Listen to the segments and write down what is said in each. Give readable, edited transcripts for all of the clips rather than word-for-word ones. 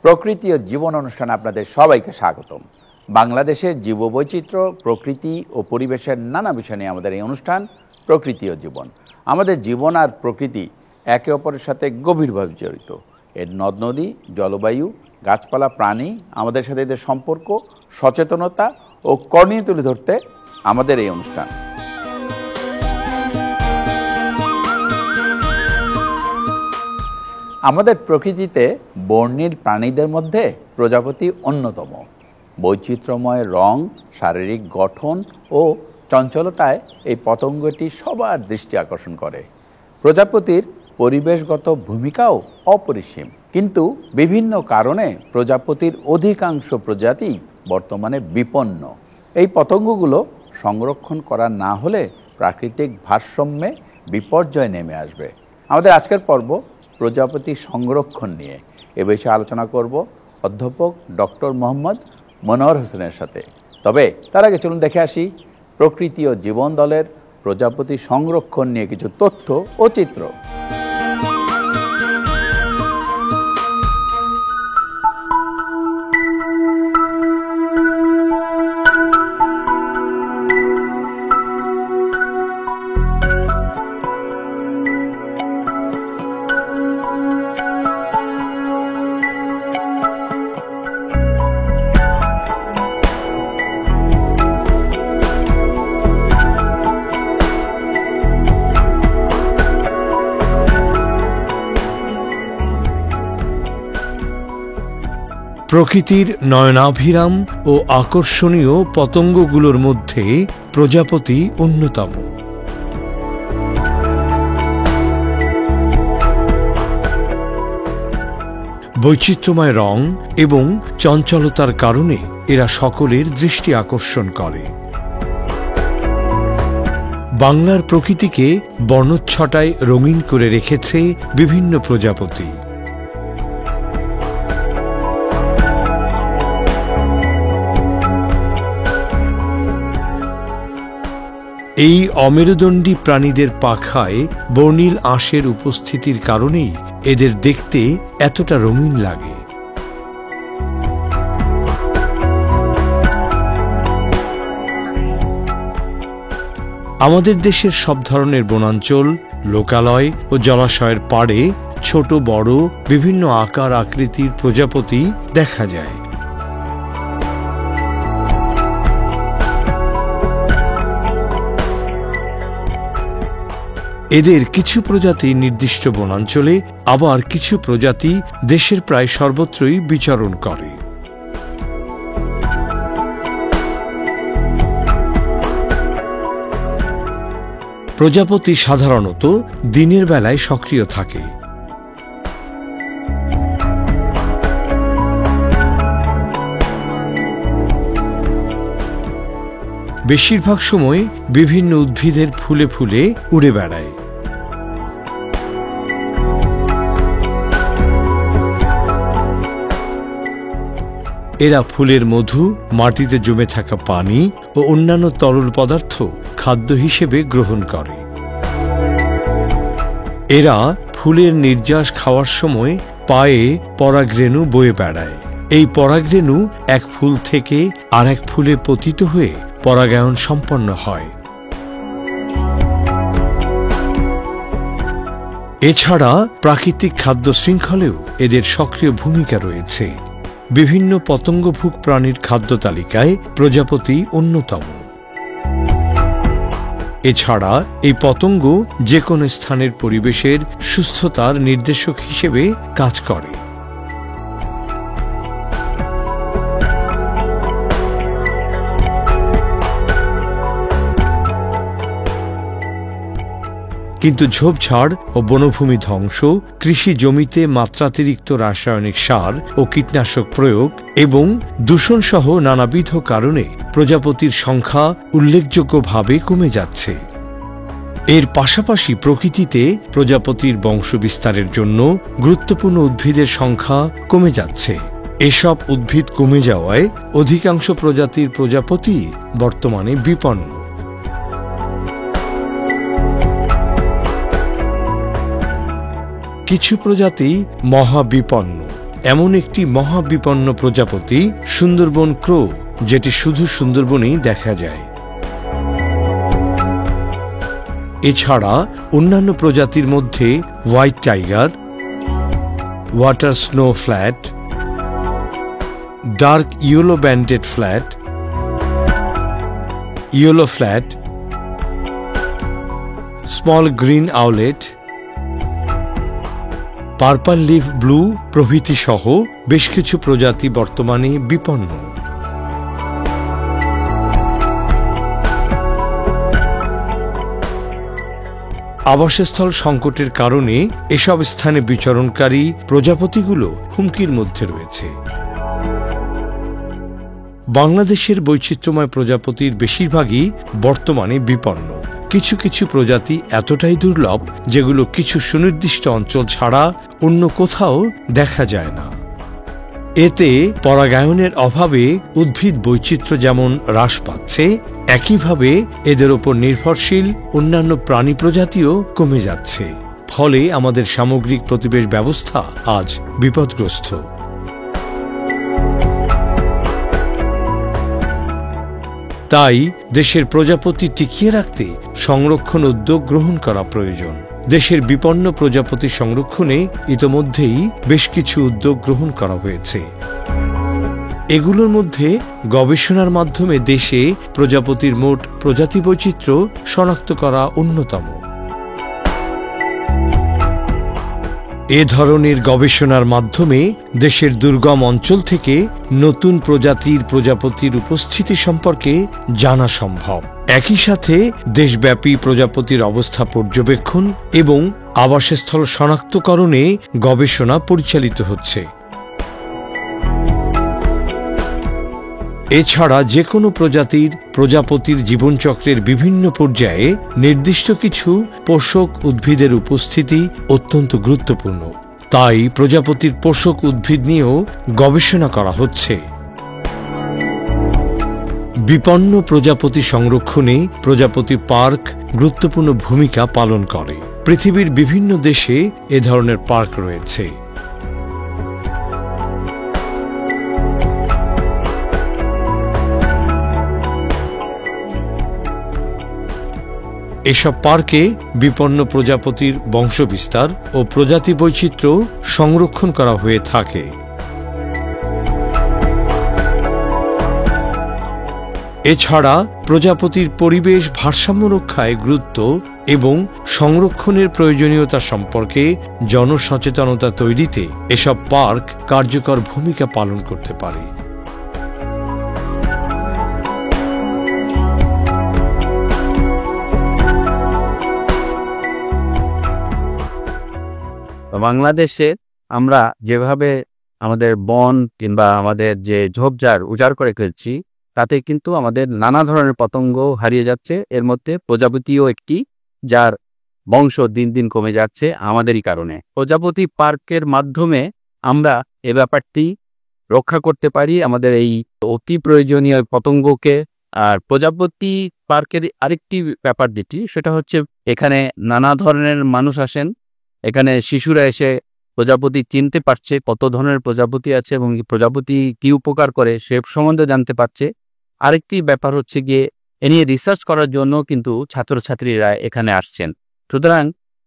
প্রকৃতি ও জীবন অনুষ্ঠানে আপনাদের সবাইকে স্বাগতম। বাংলাদেশের জীববৈচিত্র্য, প্রকৃতি ও পরিবেশের নানা বিষয় নিয়ে আমাদের এই অনুষ্ঠান প্রকৃতি ও জীবন। আমাদের জীবন আর প্রকৃতি একে অপরের সাথে গভীরভাবে জড়িত। এর নদ নদী, জলবায়ু, গাছপালা, প্রাণী, আমাদের সাথে এদের সম্পর্ক, সচেতনতা ও করণীয় তুলে ধরতে আমাদের এই অনুষ্ঠান। আমাদের প্রকৃতিতে বর্ণিল প্রাণীদের মধ্যে প্রজাপতি অন্যতম। বৈচিত্র্যময় রং, শারীরিক গঠন ও চঞ্চলতায় এই পতঙ্গটি সবার দৃষ্টি আকর্ষণ করে। প্রজাপতির পরিবেশগত ভূমিকাও অপরিসীম, কিন্তু বিভিন্ন কারণে প্রজাপতির অধিকাংশ প্রজাতি বর্তমানে বিপন্ন। এই পতঙ্গগুলো সংরক্ষণ করা না হলে প্রাকৃতিক ভারসাম্যে বিপর্যয় নেমে আসবে। আমাদের আজকের পর্ব প্রজাপতি সংরক্ষণ নিয়ে। এ বিষয়ে আলোচনা করব অধ্যাপক ডক্টর মোহাম্মদ মনোয়ার হোসেনের সাথে। তবে তার আগে চলুন দেখে আসি প্রকৃতি ও জীবন দলের প্রজাপতি সংরক্ষণ নিয়ে কিছু তথ্য ও চিত্র। প্রকৃতির নয়নাভিরাম ও আকর্ষণীয় পতঙ্গগুলোর মধ্যে প্রজাপতি অন্যতম। বৈচিত্র্যময় রং এবং চঞ্চলতার কারণে এরা সকলের দৃষ্টি আকর্ষণ করে। বাংলার প্রকৃতিকে বর্ণচ্ছটায় রঙিন করে রেখেছে বিভিন্ন প্রজাপতি। এই অমেরুদণ্ডী প্রাণীদের পাখায় বর্ণিল আঁশের উপস্থিতির কারণেই এদের দেখতে এতটা রঙিন লাগে। আমাদের দেশের সব ধরনের বনাঞ্চল, লোকালয় ও জলাশয়ের পাড়ে ছোট বড় বিভিন্ন আকার আকৃতির প্রজাপতি দেখা যায়। এদের কিছু প্রজাতি নির্দিষ্ট বনাঞ্চলে, আবার কিছু প্রজাতি দেশের প্রায় সর্বত্রই বিচরণ করে। প্রজাপতি সাধারণত দিনের বেলায় সক্রিয় থাকে। বেশিরভাগ সময় বিভিন্ন উদ্ভিদের ফুলে ফুলে উড়ে বেড়ায়। এরা ফুলের মধু, মাটিতে জমে থাকা পানি ও অন্যান্য তরল পদার্থ খাদ্য হিসেবে গ্রহণ করে। এরা ফুলের নির্যাস খাওয়ার সময় পায়ে পরাগরেণু বয়ে বেড়ায়। এই পরাগরেণু এক ফুল থেকে আর এক ফুলে পতিত হয়ে পরাগায়ন সম্পন্ন হয়। এছাড়া প্রাকৃতিক খাদ্য শৃঙ্খলেও এদের সক্রিয় ভূমিকা রয়েছে। বিভিন্ন পতঙ্গভুক প্রাণীর খাদ্য তালিকায় প্রজাপতি অন্যতম। এছাড়া এই পতঙ্গ যে কোনো স্থানের পরিবেশের সুস্থতার নির্দেশক হিসেবে কাজ করে। কিন্তু ঝোপঝাড় ও বনভূমি ধ্বংস, কৃষি জমিতে মাত্রাতিরিক্ত রাসায়নিক সার ও কীটনাশক প্রয়োগ এবং দূষণসহ নানাবিধ কারণে প্রজাপতির সংখ্যা উল্লেখযোগ্যভাবে কমে যাচ্ছে। এর পাশাপাশি প্রকৃতিতে প্রজাপতির বংশবিস্তারের জন্য গুরুত্বপূর্ণ উদ্ভিদের সংখ্যা কমে যাচ্ছে। এসব উদ্ভিদ কমে যাওয়ায় অধিকাংশ প্রজাতির প্রজাপতি বর্তমানে বিপন্ন। কিছু প্রজাতি মহাবিপন্ন। এমন একটি মহাবিপন্ন প্রজাপতি সুন্দরবন ক্রো, যেটি শুধু সুন্দরবনেই দেখা যায়। এছাড়া অন্যান্য প্রজাতির মধ্যে white tiger, water snow flat, dark yellow banded flat, yellow flat, small green owlet, purple leaf blue প্রভৃতি সহ বেশ কিছু প্রজাতি বর্তমানে বিপন্ন। আবাসস্থল সংকটের কারণে এসব স্থানে বিচরণকারী প্রজাপতিগুলো হুমকির মধ্যে রয়েছে। বাংলাদেশের বৈচিত্র্যময় প্রজাপতির বেশিরভাগই বর্তমানে বিপন্ন। কিছু কিছু প্রজাতি এতটাই দুর্লভ যেগুলো কিছু সুনির্দিষ্ট অঞ্চল ছাড়া অন্য কোথাও দেখা যায় না। এতে পরাগায়নের অভাবে উদ্ভিদ বৈচিত্র্য যেমন হ্রাস পাচ্ছে, একইভাবে এদের ওপর নির্ভরশীল অন্যান্য প্রাণী প্রজাতিও কমে যাচ্ছে। ফলে আমাদের সামগ্রিক পরিবেশ ব্যবস্থা আজ বিপদগ্রস্ত। তাই দেশের প্রজাপতি টিকিয়ে রাখতে সংরক্ষণ উদ্যোগ গ্রহণ করা প্রয়োজন। দেশের বিপন্ন প্রজাপতি সংরক্ষণে ইতোমধ্যেই বেশ কিছু উদ্যোগ গ্রহণ করা হয়েছে। এগুলোর মধ্যে গবেষণার মাধ্যমে দেশে প্রজাপতির মোট প্রজাতি বৈচিত্র্য শনাক্ত করা অন্যতম। এ ধরনের গবেষণার মাধ্যমে দেশের দুর্গম অঞ্চল থেকে নতুন প্রজাপতির উপস্থিতি সম্পর্কে জানা সম্ভব। একই সাথে দেশব্যাপী প্রজাপতির অবস্থা পর্যবেক্ষণ এবং আবাসস্থল শনাক্তকরণে গবেষণা পরিচালিত হচ্ছে। এছাড়া যে কোনো প্রজাপতির জীবনচক্রের বিভিন্ন পর্যায়ে নির্দিষ্ট কিছু পোষক উদ্ভিদের উপস্থিতি অত্যন্ত গুরুত্বপূর্ণ। তাই প্রজাপতির পোষক উদ্ভিদ নিয়েও গবেষণা করা হচ্ছে। বিপন্ন প্রজাপতি সংরক্ষণে প্রজাপতি পার্ক গুরুত্বপূর্ণ ভূমিকা পালন করে। পৃথিবীর বিভিন্ন দেশে এ ধরনের পার্ক রয়েছে। এসব পার্কে বিপন্ন প্রজাপতির বংশবিস্তার ও প্রজাতি বৈচিত্র্য সংরক্ষণ করা হয়ে থাকে। এছাড়া প্রজাপতির পরিবেশ ভারসাম্য রক্ষায় গুরুত্ব এবং সংরক্ষণের প্রয়োজনীয়তা সম্পর্কে জনসচেতনতা তৈরিতে এসব পার্ক কার্যকর ভূমিকা পালন করতে পারে। বাংলাদেশে আমরা যেভাবে আমাদের বন কিংবা আমাদের যে ঝোপঝাড় উজাড় করে ফেলছি, তাতে কিন্তু আমাদের নানা ধরনের পতঙ্গ হারিয়ে যাচ্ছে। এর মধ্যে প্রজাপতিও একটি, যার বংশ দিন দিন কমে যাচ্ছে আমাদেরই কারণে। প্রজাপতি পার্কের মাধ্যমে আমরা এ ব্যাপারটি রক্ষা করতে পারি, আমাদের এই অতি প্রয়োজনীয় পতঙ্গকে। আর প্রজাপতি পার্কের আরেকটি ব্যাপার যেটি, সেটা হচ্ছে এখানে নানা ধরনের মানুষ আসেন। এখানে শিশুরা এসে প্রজাপতি চিনতে পারছে, কত ধরনের প্রজাপতি আছে এবং প্রজাপতি কি উপকার করে সে সম্বন্ধে জানতে পারছে। আরেকটি ব্যাপার হচ্ছে গিয়ে এ নিয়ে রিসার্চ করার জন্য কিন্তু ছাত্রছাত্রীরা এখানে আসছেন। সুতরাং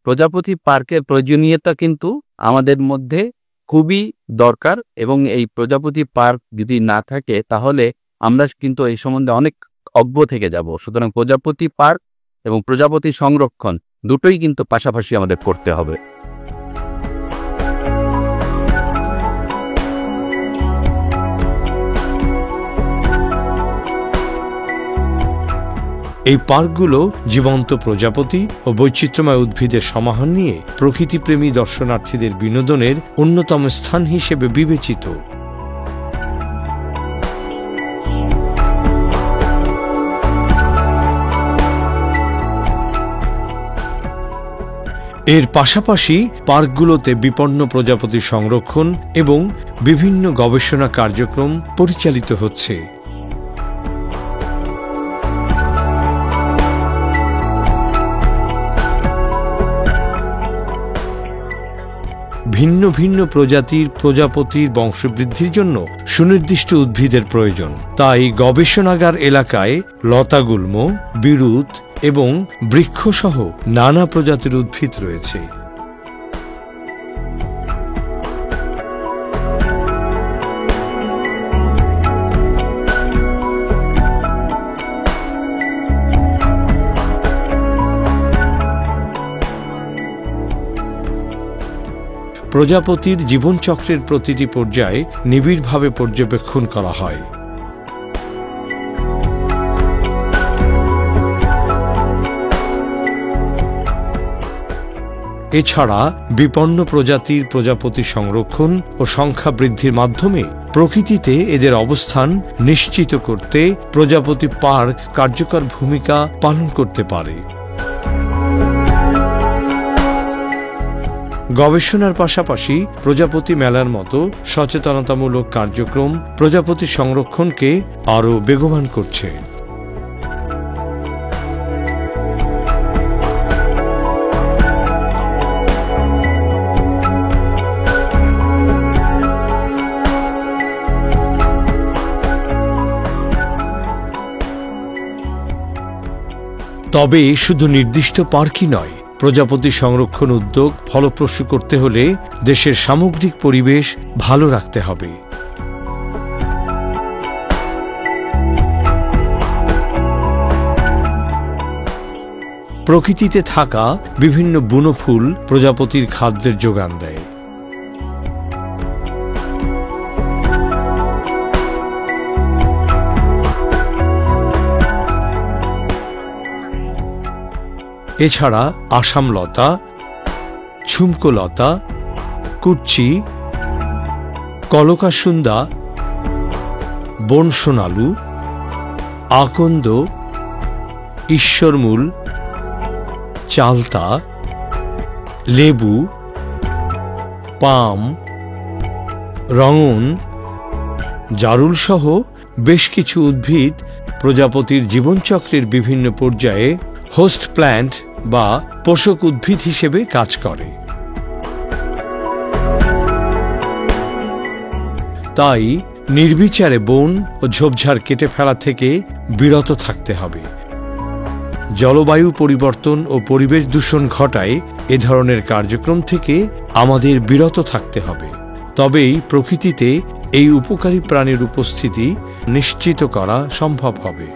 প্রজাপতি পার্কের প্রয়োজনীয়তা কিন্তু আমাদের মধ্যে খুবই দরকার, এবং এই প্রজাপতি পার্ক যদি না থাকে তাহলে আমরা কিন্তু এই সম্বন্ধে অনেক অজ্ঞ থেকে যাব। সুতরাং প্রজাপতি পার্ক এবং প্রজাপতি সংরক্ষণ দুটোই কিন্তু পাশাপাশি আমাদের করতে হবে। এই পার্কগুলো জীবন্ত প্রজাপতি ও বৈচিত্র্যময় উদ্ভিদের সমাহার নিয়ে প্রকৃতিপ্রেমী দর্শনার্থীদের বিনোদনের অন্যতম স্থান হিসেবে বিবেচিত। এর পাশাপাশি পার্কগুলোতে বিপন্ন প্রজাপতি সংরক্ষণ এবং বিভিন্ন গবেষণা কার্যক্রম পরিচালিত হচ্ছে। ভিন্ন ভিন্ন প্রজাতির প্রজাপতির বংশবৃদ্ধির জন্য সুনির্দিষ্ট উদ্ভিদের প্রয়োজন। তাই গবেষণাগার এলাকায় লতাগুল্ম, বিরুৎ এবং বৃক্ষসহ নানা প্রজাতির উদ্ভিদ রয়েছে। প্রজাপতির জীবনচক্রের প্রতিটি পর্যায়ে নিবিড়ভাবে পর্যবেক্ষণ করা হয়। এছাড়া বিপন্ন প্রজাতির প্রজাপতি সংরক্ষণ ও সংখ্যা বৃদ্ধির মাধ্যমে প্রকৃতিতে এদের অবস্থান নিশ্চিত করতে প্রজাপতি পার্ক কার্যকর ভূমিকা পালন করতে পারে। গবেষণার পাশাপাশি প্রজাপতি মেলার মতো সচেতনতামূলক কার্যক্রম প্রজাপতি সংরক্ষণকে আরও বেগবান করছে। তবে শুধু নির্দিষ্ট পার্কই নয়, প্রজাপতি সংরক্ষণ উদ্যোগ ফলপ্রসূ করতে হলে দেশের সামগ্রিক পরিবেশ ভালো রাখতে হবে। প্রকৃতিতে থাকা বিভিন্ন বনফুল প্রজাপতির খাদ্যের যোগান দেয়। এছাড়া আসামলতা, ঝুমকোলতা, কুচ্চি, কলকাসুন্দা, বনসোনালু, আকন্দ, ঈশ্বরমূল, চালতা, লেবু, পাম, রঙন, জারুলসহ বেশ কিছু উদ্ভিদ প্রজাপতির জীবনচক্রের বিভিন্ন পর্যায়ে হোস্ট প্ল্যান্ট বা পোষক উদ্ভিদ হিসেবে কাজ করে। তাই নির্বিচারে বন ও ঝোপঝাড় কেটে ফেলা থেকে বিরত থাকতে হবে। জলবায়ু পরিবর্তন ও পরিবেশ দূষণ ঘটায় এ ধরনের কার্যক্রম থেকে আমাদের বিরত থাকতে হবে। তবেই প্রকৃতিতে এই উপকারী প্রাণীর উপস্থিতি নিশ্চিত করা সম্ভব হবে।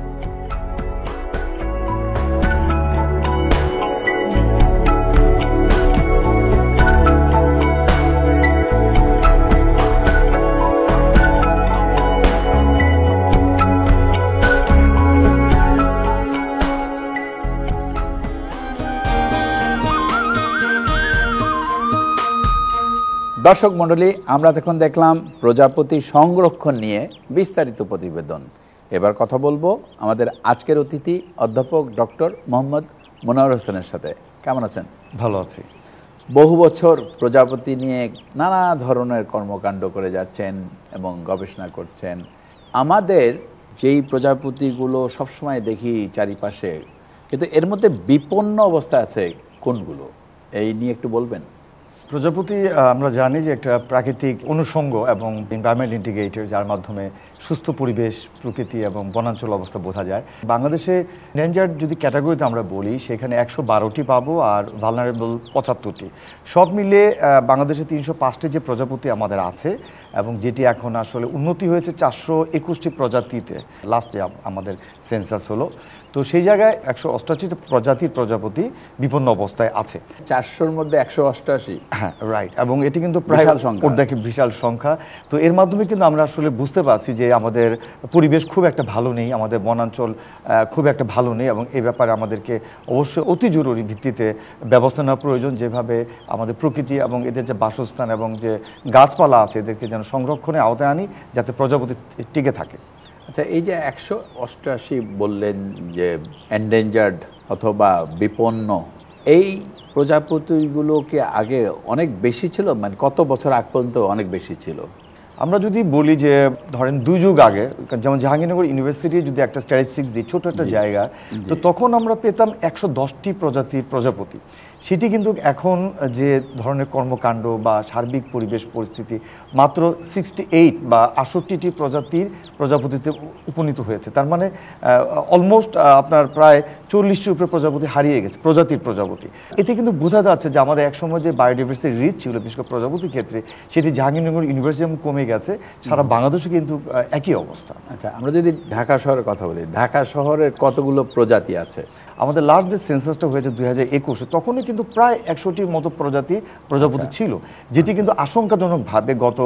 দর্শক মণ্ডলী, আমরা এখন দেখলাম প্রজাপতি সংরক্ষণ নিয়ে বিস্তারিত প্রতিবেদন। এবার কথা বলবো আমাদের আজকের অতিথি অধ্যাপক ডক্টর মোহাম্মদ মনোয়ার হোসেনের সাথে। কেমন আছেন? ভালো আছি। বহু বছর প্রজাপতি নিয়ে নানা ধরনের কর্মকাণ্ড করে যাচ্ছেন এবং গবেষণা করছেন। আমাদের যেই প্রজাপতিগুলো সবসময় দেখি চারিপাশে, কিন্তু এর মধ্যে বিপন্ন অবস্থা আছে কোনগুলো, এই নিয়ে একটু বলবেন? প্রজাপতি আমরা জানি যে একটা প্রাকৃতিক অনুষঙ্গ এবং এনভায়রনমেন্ট ইন্টিগ্রেটর, যার মাধ্যমে সুস্থ পরিবেশ, প্রকৃতি এবং বনাঞ্চল অবস্থা বোঝা যায়। বাংলাদেশে এনডেঞ্জার্ড যদি ক্যাটাগরিতে আমরা বলি, সেখানে 112টি পাবো আর ভালনারেবল 75টি। সব মিলে বাংলাদেশে 305টি যে প্রজাপতি আমাদের আছে এবং যেটি এখন আসলে উন্নতি হয়েছে 421টি প্রজাতিতে। লাস্টে আমাদের সেন্সাস হলো, তো সেই জায়গায় 188টি প্রজাতির প্রজাপতি বিপন্ন অবস্থায় আছে। 400-র মধ্যে 188? হ্যাঁ, রাইট। এবং এটি কিন্তু প্রায় বিশাল সংখ্যা। তো এর মাধ্যমে কিন্তু আমরা আসলে বুঝতে পারছি যে আমাদের পরিবেশ খুব একটা ভালো নেই, আমাদের বনাঞ্চল খুব একটা ভালো নেই, এবং এই ব্যাপারে আমাদেরকে অবশ্যই অতি জরুরি ভিত্তিতে ব্যবস্থা নেওয়া প্রয়োজন, যেভাবে আমাদের প্রকৃতি এবং এদের যে বাসস্থান এবং যে গাছপালা আছে এদেরকে যেন সংরক্ষণে আওতায় আনি, যাতে প্রজাপতি টিকে থাকে। আচ্ছা, এই যে 188 বললেন যে এন্ডেঞ্জার্ড অথবা বিপন্ন, এই প্রজাপতিগুলো কি আগে অনেক বেশি ছিল? মানে কত বছর আগ পর্যন্ত অনেক বেশি ছিল? আমরা যদি বলি যে ধরেন 2 যুগ আগে, যেমন জাহাঙ্গীরনগর ইউনিভার্সিটি যদি একটা স্ট্যাটিস্টিক্স দিই, ছোট একটা জায়গা, তো তখন আমরা পেতাম 110টি প্রজাতির প্রজাপতি। সেটি কিন্তু এখন যে ধরনের কর্মকাণ্ড বা সার্বিক পরিবেশ পরিস্থিতি মাত্র 68 বা 68টি প্রজাপতিতে উপনীত হয়েছে। তার মানে অলমোস্ট আপনার প্রায় 40টির উপরে প্রজাপতি হারিয়ে গেছে, প্রজাপতি। এতে কিন্তু বোঝা যাচ্ছে যে আমাদের একসময় যে বায়োডাইভার্সিটি রিচ ছিল বিশেষ করে প্রজাপতির ক্ষেত্রে, সেটি জাহাঙ্গীরনগর ইউনিভার্সিটি যেমন কমে গেছে, সারা বাংলাদেশে কিন্তু একই অবস্থা। আচ্ছা, আমরা যদি ঢাকা শহরের কথা বলি, ঢাকা শহরের কতগুলো প্রজাতি আছে? আমাদের লাস্ট যে সেন্সাসটা হয়েছে 2021-এ, তখনই কিন্তু প্রায় 100টির মতো প্রজাপতি ছিল, যেটি কিন্তু আশঙ্কাজনকভাবে গত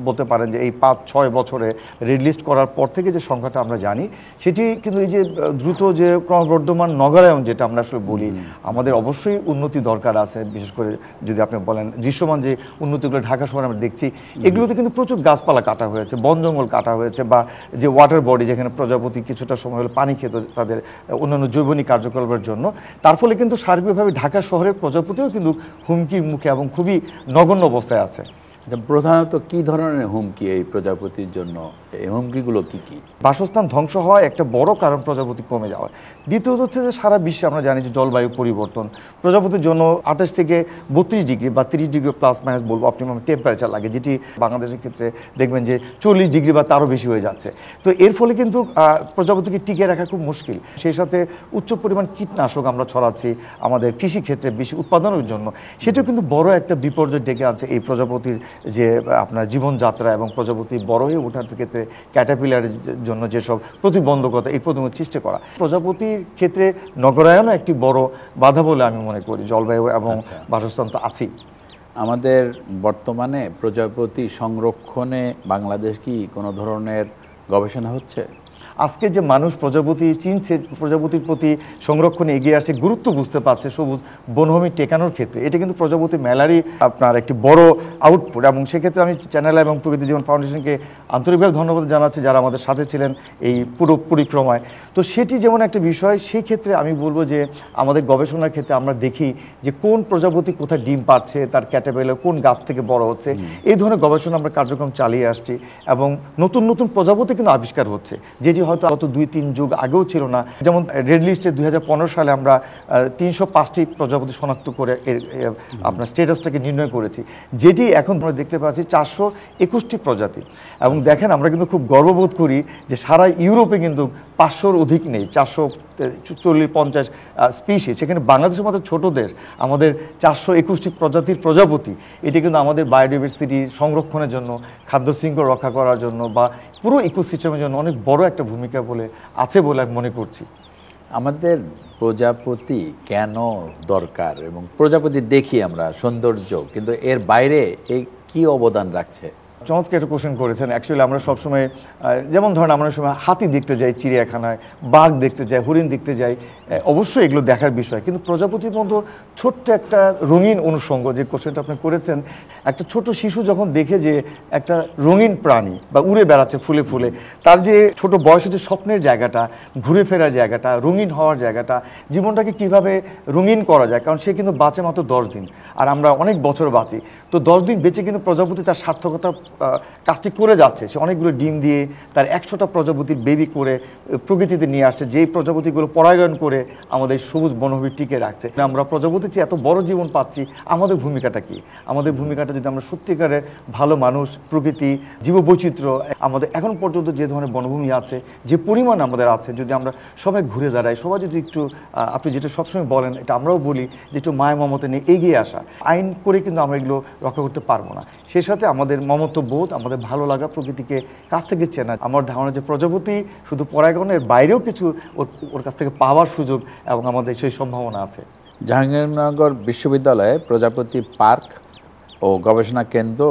বলতে পারেন যে এই 5-6 বছরে রেড লিস্ট করার পর থেকে যে সংখ্যাটা আমরা জানি, সেটি কিন্তু এই যে দ্রুত যে ক্রমবর্ধমান নগরায়ন যেটা আমরা আসলে বলি, আমাদের অবশ্যই উন্নতি দরকার আছে। বিশেষ করে যদি আপনি বলেন দৃশ্যমান যে উন্নতিগুলো ঢাকা শহরে আমরা দেখছি, এগুলোতে কিন্তু প্রচুর গাছপালা কাটা হয়েছে, বন জঙ্গল কাটা হয়েছে, বা যে ওয়াটার বডি যেখানে প্রজাপতি কিছুটা সময় হলে পানি খেত তাদের অন্যান্য জৈবনিক কার্যকলাপের জন্য, তার ফলে কিন্তু সার্বিকভাবে ঢাকা শহরের প্রজাপতিও কিন্তু হুমকির মুখে এবং খুবই নগণ্য অবস্থায় আছে। প্রধানত কি ধরনের হুমকি এই প্রজাপতির জন্য? এই হুমকিগুলো কি কি? বাসস্থান ধ্বংস হওয়া একটা বড় কারণ প্রজাপতি কমে যাওয়া। দ্বিতীয়ত হচ্ছে যে সারা বিশ্বে আমরা জানি যে জলবায়ু পরিবর্তন, প্রজাপতির জন্য 28 থেকে 32 ডিগ্রি বা 30 ডিগ্রি প্লাস মাইনাস বলবো অপটিমাম টেম্পারেচার লাগে, যেটি বাংলাদেশের ক্ষেত্রে দেখবেন যে 40 ডিগ্রি বা তারও বেশি হয়ে যাচ্ছে। তো এর ফলে কিন্তু প্রজাপতিকে টিকিয়ে রাখা খুব মুশকিল। সেই সাথে উচ্চ পরিমাণ কীটনাশক আমরা ছড়াচ্ছি আমাদের কৃষি ক্ষেত্রে বেশি উৎপাদনের জন্য, সেটাও কিন্তু বড় একটা বিপর্যয় ডেকে আনছে এই প্রজাপতির যে আপনার জীবনযাত্রা এবং প্রজাপতি বড় হয়ে ওঠার ক্ষেত্রে ক্যাটারপিলারের জন্য যেসব প্রতিবন্ধকতা, এই প্রতিবন্ধক সৃষ্টি করা। প্রজাপতির ক্ষেত্রে নগরায়নও একটি বড় বাধা বলে আমি মনে করি, জলবায়ু এবং বাসস্থান তো আছেই। আমাদের বর্তমানে প্রজাপতি সংরক্ষণে বাংলাদেশ কি কোনো ধরনের গবেষণা হচ্ছে? আজকে যে মানুষ প্রজাপতি চিনছে, প্রজাপতির প্রতি সংরক্ষণে এগিয়ে আসছে, গুরুত্ব বুঝতে পারছে সবুজ বনভূমি টেকানোর ক্ষেত্রে, এটা কিন্তু প্রজাপতি মেলারই আপনার একটি বড় আউটপুট। এবং সেক্ষেত্রে আমি চ্যানেল এবং প্রকৃতি জীবন ফাউন্ডেশনকে আন্তরিকভাবে ধন্যবাদ জানাচ্ছি যারা আমাদের সাথে ছিলেন এই পুরো পরিক্রমায়। তো সেটি যেমন একটা বিষয়, সেই ক্ষেত্রে আমি বলবো যে আমাদের গবেষণার ক্ষেত্রে আমরা দেখি যে কোন প্রজাপতি কোথায় ডিম পাচ্ছে, তার ক্যাটারপিলার কোন গাছ থেকে বড় হচ্ছে, এই ধরনের গবেষণা আমরা কার্যক্রম চালিয়ে আসছি। এবং নতুন নতুন প্রজাপতি কিন্তু আবিষ্কার হচ্ছে, যেটি হয়তো গত 2-3 যুগ আগেও ছিল না। যেমন রেড লিস্টে 2015 সালে আমরা 305টি প্রজাপতি শনাক্ত করে আপনার স্ট্যাটাসটাকে নির্ণয় করেছি, যেটি এখন আমরা দেখতে পাচ্ছি 421টি প্রজাতি। এবং দেখেন আমরা কিন্তু খুব গর্ববোধ করি যে সারা ইউরোপে কিন্তু 500-র অধিক নেই, 440-50 স্পিসিস। সেখানে বাংলাদেশের মতো ছোট দেশ, আমাদের 421টি প্রজাতির প্রজাপতি, এটি কিন্তু আমাদের বায়োডাইভার্সিটি সংরক্ষণের জন্য, খাদ্য শৃঙ্খল রক্ষা করার জন্য বা পুরো ইকোসিস্টেমের জন্য অনেক বড় একটা ভূমিকা আছে বলে আমি মনে করছি। আমাদের প্রজাপতি কেন দরকার? এবং প্রজাপতি দেখি আমরা সৌন্দর্য, কিন্তু এর বাইরে এই কি অবদান রাখছে? চমৎকার একটা কোশ্চেন করেছেন। অ্যাকচুয়ালি আমরা সবসময় যেমন ধরেন আমরা সময় হাতি দেখতে যাই চিড়িয়াখানায়, বাঘ দেখতে যাই, হরিণ দেখতে যাই, অবশ্যই এগুলো দেখার বিষয়। কিন্তু প্রজাপতির মতো ছোট্ট একটা রঙিন অনুষঙ্গ, যে কোশ্চেনটা আপনি করেছেন, একটা ছোট শিশু যখন দেখে যে একটা রঙিন প্রাণী বা উড়ে বেড়াচ্ছে ফুলে ফুলে, তার যে ছোট বয়সে যে স্বপ্নের জায়গাটা, ঘুরে ফেরার জায়গাটা, রঙিন হওয়ার জায়গাটা, জীবনটাকে কিভাবে রঙিন করা যায়, কারণ সে কিন্তু বাঁচে মাত্র 10 দিন আর আমরা অনেক বছর বাঁচি। তো 10 দিন বেঁচে কিন্তু প্রজাপতি তার সার্থকতা কাজটি করে যাচ্ছে। সে অনেকগুলো ডিম দিয়ে তার 100টা প্রজাপতির বেবি করে প্রকৃতিতে নিয়ে আসছে, যেই প্রজাপতিগুলো পরাগায়ন করে আমাদের সবুজ বনভূমি টিকে রাখছে। আমরা প্রজাপতির চেয়ে এত বড় জীবন পাচ্ছি, আমাদের ভূমিকাটা কি? আমাদের ভূমিকাটা যদি আমরা সত্যিকারের ভালো মানুষ, প্রকৃতি, জীববৈচিত্র্য, আমাদের এখন পর্যন্ত যে ধরনের বনভূমি আছে, যে পরিমাণ আমাদের আছে, যদি আমরা সবাই ঘুরে দাঁড়াই, সবাই যদি একটু, আপনি যেটা সবসময় বলেন, এটা আমরাও বলি যে একটু মায়া মমতা নিয়ে এগিয়ে আসা, আইন করে কিন্তু আমরা এগুলো রক্ষা করতে পারবো না। সেই সাথে আমাদের মমত্ব বোধ, আমাদের ভালো লাগা, প্রকৃতিকে কাছ থেকে চেনা। আমার ধারণা যে প্রজাপতি শুধু পরাগায়নের বাইরেও কিছু ওর কাছ থেকে পাওয়ার সুযোগ এবং আমাদের সেই সম্ভাবনা আছে। জাহাঙ্গীরনগর বিশ্ববিদ্যালয়ে প্রজাপতি পার্ক ও গবেষণা কেন্দ্র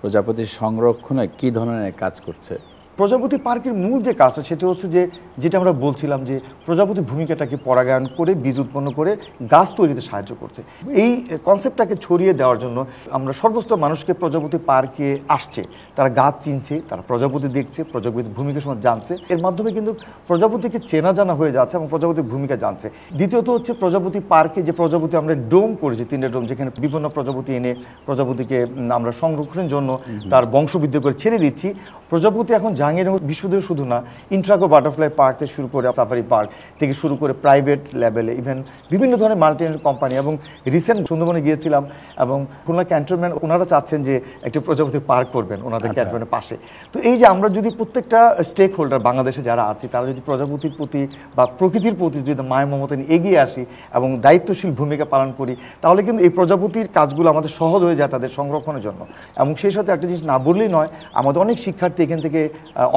প্রজাপতি সংরক্ষণে কী ধরনের কাজ করছে? প্রজাপতি পার্কের মূল যে কাজটা, সেটা হচ্ছে যে যেটা আমরা বলছিলাম যে প্রজাপতির ভূমিকাটাকে পরাগায়ন করে বীজ উৎপন্ন করে গাছ তৈরিতে সাহায্য করছে। এই কনসেপ্টটাকে ছড়িয়ে দেওয়ার জন্য আমরা সর্বস্ত মানুষকে প্রজাপতি পার্কে আসছে, তারা গাছ চিনছে, তারা প্রজাপতি দেখছে, প্রজাপতির ভূমিকা সম্বন্ধে জানছে। এর মাধ্যমে কিন্তু প্রজাপতিকে চেনা জানা হয়ে যাচ্ছে এবং প্রজাপতির ভূমিকা জানছে। দ্বিতীয়ত হচ্ছে প্রজাপতি পার্কে যে প্রজাপতি আমরা ডোম করেছি, 3টে ডোম, যেখানে বিভিন্ন প্রজাপতি এনে প্রজাপতিকে আমরা সংরক্ষণের জন্য তার বংশবৃদ্ধি করে ছেড়ে দিচ্ছি। প্রজাপতি এখন জাহাঙ্গীরনগর বিশ্ববিদ্যালয় শুধু না, ইন্ট্রাগো বাটারফ্লাই পার্ক থেকে শুরু করে সাফারি পার্ক থেকে শুরু করে প্রাইভেট লেভেলে ইভেন বিভিন্ন ধরনের মাল্টিনেশনাল কোম্পানি, এবং রিসেন্ট সুন্দরবনে গিয়েছিলাম এবং খুলনা ক্যান্টনমেন্ট ওনারা চাচ্ছেন যে একটা প্রজাপতি পার্ক করবেন ওনাদের ক্যান্টনমেন্টের পাশে। তো এই যে আমরা যদি প্রত্যেকটা স্টেক হোল্ডার বাংলাদেশে যারা আছি তারা যদি প্রজাপতির প্রতি বা প্রকৃতির প্রতি যদি মায়া মমতা নিয়ে এগিয়ে আসি এবং দায়িত্বশীল ভূমিকা পালন করি, তাহলে কিন্তু এই প্রজাপতির কাজগুলো আমাদের সহজ হয়ে যায় তাদের সংরক্ষণের জন্য। এবং সেই সাথে একটা জিনিস না বললেই নয়, আমাদের অনেক শিক্ষার্থী এখান থেকে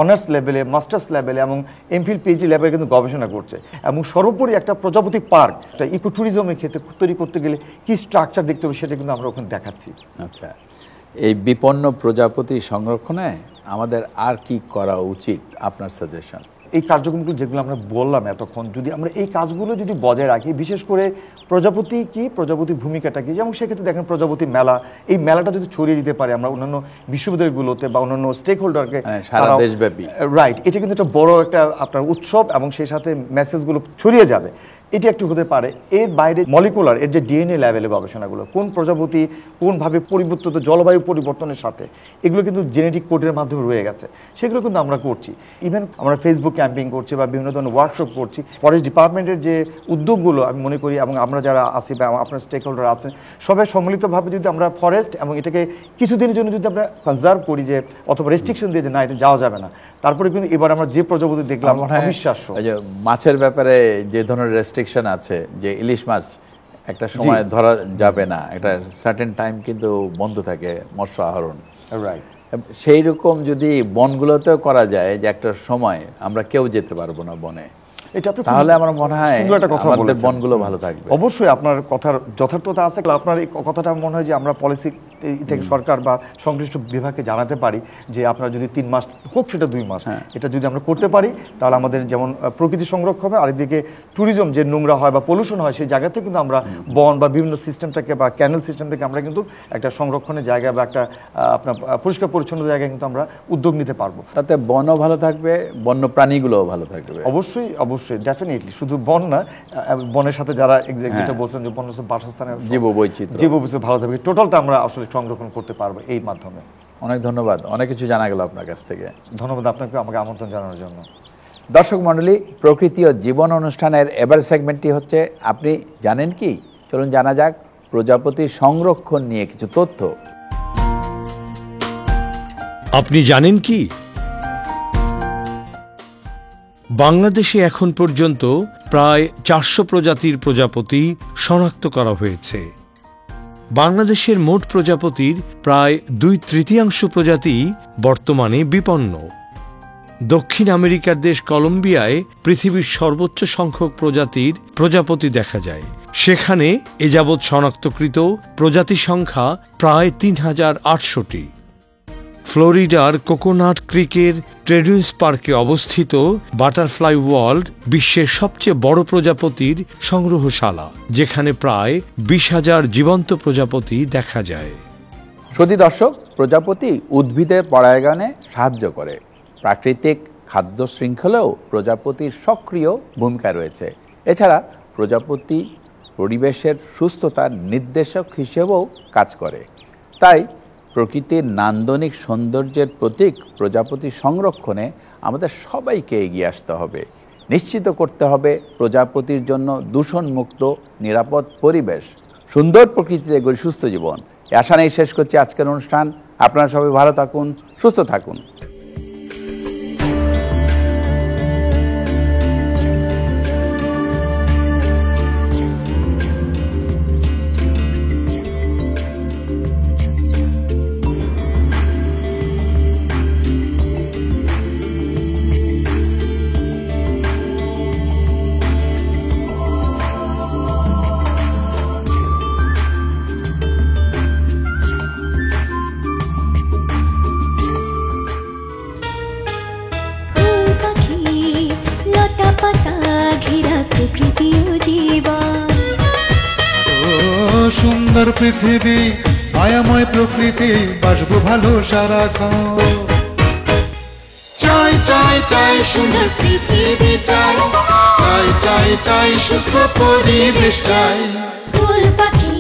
অনার্স লেভেলে, মাস্টার্স লেভেলে এবং এমফিল পিএইচডি লেভেলে কিন্তু গবেষণা করছে। এবং সর্বোপরি একটা প্রজাপতি পার্ক, একটা ইকো ট্যুরিজমের ক্ষেত্রে তৈরি করতে গেলে কি স্ট্রাকচার দেখতে হবে সেটা কিন্তু আমরা ওখানে দেখাচ্ছি। আচ্ছা, এই বিপন্ন প্রজাপতি সংরক্ষণে আমাদের আর কি করা উচিত আপনার সাজেশন? এই কার্যক্রমগুলো যেগুলো আমরা বললাম এতক্ষণ, যদি আমরা এই কাজগুলো যদি বজায় রাখি, বিশেষ করে প্রজাপতি কি, প্রজাপতির ভূমিকাটা কি, যেমন সেক্ষেত্রে দেখেন প্রজাপতি মেলা, এই মেলাটা যদি ছড়িয়ে দিতে পারে আমরা অন্যান্য বিশ্ববিদ্যালয়গুলোতে বা অন্যান্য স্টেক হোল্ডারকে সারা দেশব্যাপী, রাইট, এটা কিন্তু একটা বড় একটা আপনার উৎসব এবং সেই সাথে মেসেজগুলো ছড়িয়ে যাবে, এটি একটু হতে পারে। এর বাইরে মলিকুলার, এর যে ডিএনএ লেভেলে গবেষণাগুলো, কোন প্রজাপতি কোনভাবে পরিবর্তিত জলবায়ু পরিবর্তনের সাথে, এগুলো কিন্তু জেনেটিক কোডের মাধ্যমে রয়ে গেছে, সেগুলো কিন্তু আমরা করছি। ইভেন আমরা ফেসবুক ক্যাম্পিং করছি বা বিভিন্ন ধরনের ওয়ার্কশপ করছি। ফরেস্ট ডিপার্টমেন্টের যে উদ্যোগগুলো আমি মনে করি, এবং আমরা যারা আছি বা আপনার স্টেক হোল্ডার আছেন, সবাই সম্মিলিতভাবে যদি আমরা ফরেস্ট এবং এটাকে কিছুদিনের জন্য যদি আমরা কনজার্ভ করি, যে অথবা রেস্ট্রিকশন দিয়ে যে না এটা যাওয়া যাবে না, তারপরে কিন্তু এবার আমরা যে প্রজাপতি দেখলাম অবিশ্বাস্য। মাছের ব্যাপারে যে ধরনের রেস্ট্রিকশন আছে, যে ইলিশ মাছ একটা সময় ধরা যাবে না, একটা সার্টেন টাইম কিন্তু বন্ধ থাকে মৎস্য আহরণ, রাইট, সেই রকম যদি বনগুলোতেও করা যায় যে একটা সময় আমরা কেউ যেতে পারবো না বনে, তাহলে আমার মনে হয় আমাদের বনগুলো ভালো থাকবে। অবশ্যই আপনার কথার যথার্থতা আছে। আপনার এই কথাটা মনে হয় যে আমরা পলিসি থেকে সরকার বা সংশ্লিষ্ট বিভাগকে জানাতে পারি যে আপনারা যদি 3 মাস হোক, সেটা 2 মাস, এটা যদি আমরা করতে পারি, তাহলে আমাদের যেমন প্রকৃতি সংরক্ষণ হবে, আর এদিকে ট্যুরিজম যে নোংরা হয় বা পলিউশন হয় সেই জায়গাতে কিন্তু আমরা বন বা বিভিন্ন সিস্টেমটাকে বা ক্যানেল সিস্টেমটাকে আমরা কিন্তু একটা সংরক্ষণের জায়গা বা একটা আপনার পরিষ্কার পরিচ্ছন্ন জায়গায় কিন্তু আমরা উদ্যোগ নিতে পারবো। তাতে বনও ভালো থাকবে, বন্য প্রাণীগুলোও ভালো থাকবে। অবশ্যই অবশ্যই, ডেফিনেটলি, শুধু বন না, বনের সাথে যারা যেটা বলছেন যে বন বাসস্থানের জীববৈচিত্র্য ভালো থাকবে, টোটালটা আমরা আসলে সংরক্ষণ করতে পারবো এই মাধ্যমে। অনেক ধন্যবাদ, অনেক কিছু জানা গেল আপনার কাছ থেকে। ধন্যবাদ আপনাকে আমাকে আমন্ত্রণ জানানোর জন্য। দর্শক মণ্ডলী, প্রকৃতি ও জীবন অনুষ্ঠানের এবার সেগমেন্টটি হচ্ছে আপনি জানেন কি। চলুন জানা যাক প্রজাপতি সংরক্ষণ নিয়ে কিছু তথ্য। আপনি জানেন কি, বাংলাদেশে এখন পর্যন্ত প্রায় 400 প্রজাতির প্রজাপতি শনাক্ত করা হয়েছে। বাংলাদেশের মোট প্রজাপতির প্রায় 2/3 প্রজাতি বর্তমানে বিপন্ন। দক্ষিণ আমেরিকার দেশ কলম্বিয়ায় পৃথিবীর সর্বোচ্চ সংখ্যক প্রজাতির প্রজাপতি দেখা যায়। সেখানে এ যাবৎ শনাক্তকৃত প্রজাতি সংখ্যা প্রায় 3800টি। ফ্লোরিডার কোকোনাট ক্রিকের ট্রেডুইন্স পার্কে অবস্থিত বাটারফ্লাই ওয়ার্ল্ড বিশ্বের সবচেয়ে বড় প্রজাপতির সংগ্রহশালা, যেখানে প্রায় 20,000 জীবন্ত প্রজাপতি দেখা যায়। সুধী দর্শক, প্রজাপতি উদ্ভিদের পরাগায়নে সাহায্য করে। প্রাকৃতিক খাদ্য শৃঙ্খলেও প্রজাপতির সক্রিয় ভূমিকা রয়েছে। এছাড়া প্রজাপতি পরিবেশের সুস্থতার নির্দেশক হিসেবেও কাজ করে। তাই প্রকৃতির নান্দনিক সৌন্দর্যের প্রতীক প্রজাপতি সংরক্ষণে আমাদের সবাইকে এগিয়ে আসতে হবে। নিশ্চিত করতে হবে প্রজাপতির জন্য দূষণমুক্ত নিরাপদ পরিবেশ, সুন্দর প্রকৃতিতে গড়ে সুস্থ জীবন। আশা নেই শেষ করছি আজকের অনুষ্ঠান। আপনারা সবাই ভালো থাকুন, সুস্থ থাকুন। সুন্দর পৃথিবী, মায়াময় প্রকৃতি, বাসবো ভালো সারাক্ষণ। চাই চাই চাই সুন্দর পৃথিবী চাই, চাই চাই চাই সুস্থ পরিবেশ চাই। ফুল পাখি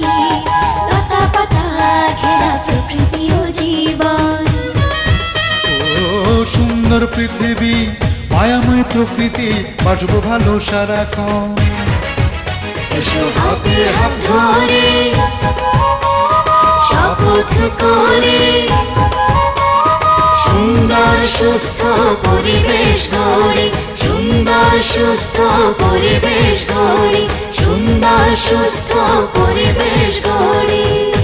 লতা পাতা ঘেরা প্রকৃতি ও জীবন। ও সুন্দর পৃথিবী, মায়াময় প্রকৃতি, বাসবো ভালো সারাক্ষণ। এসো হাতে হাত ধরে শপথ করে সুন্দর সুস্থ পরিবেশ গড়ি, সুন্দর সুস্থ পরিবেশ গড়ি, সুন্দর সুস্থ পরিবেশ গড়ি।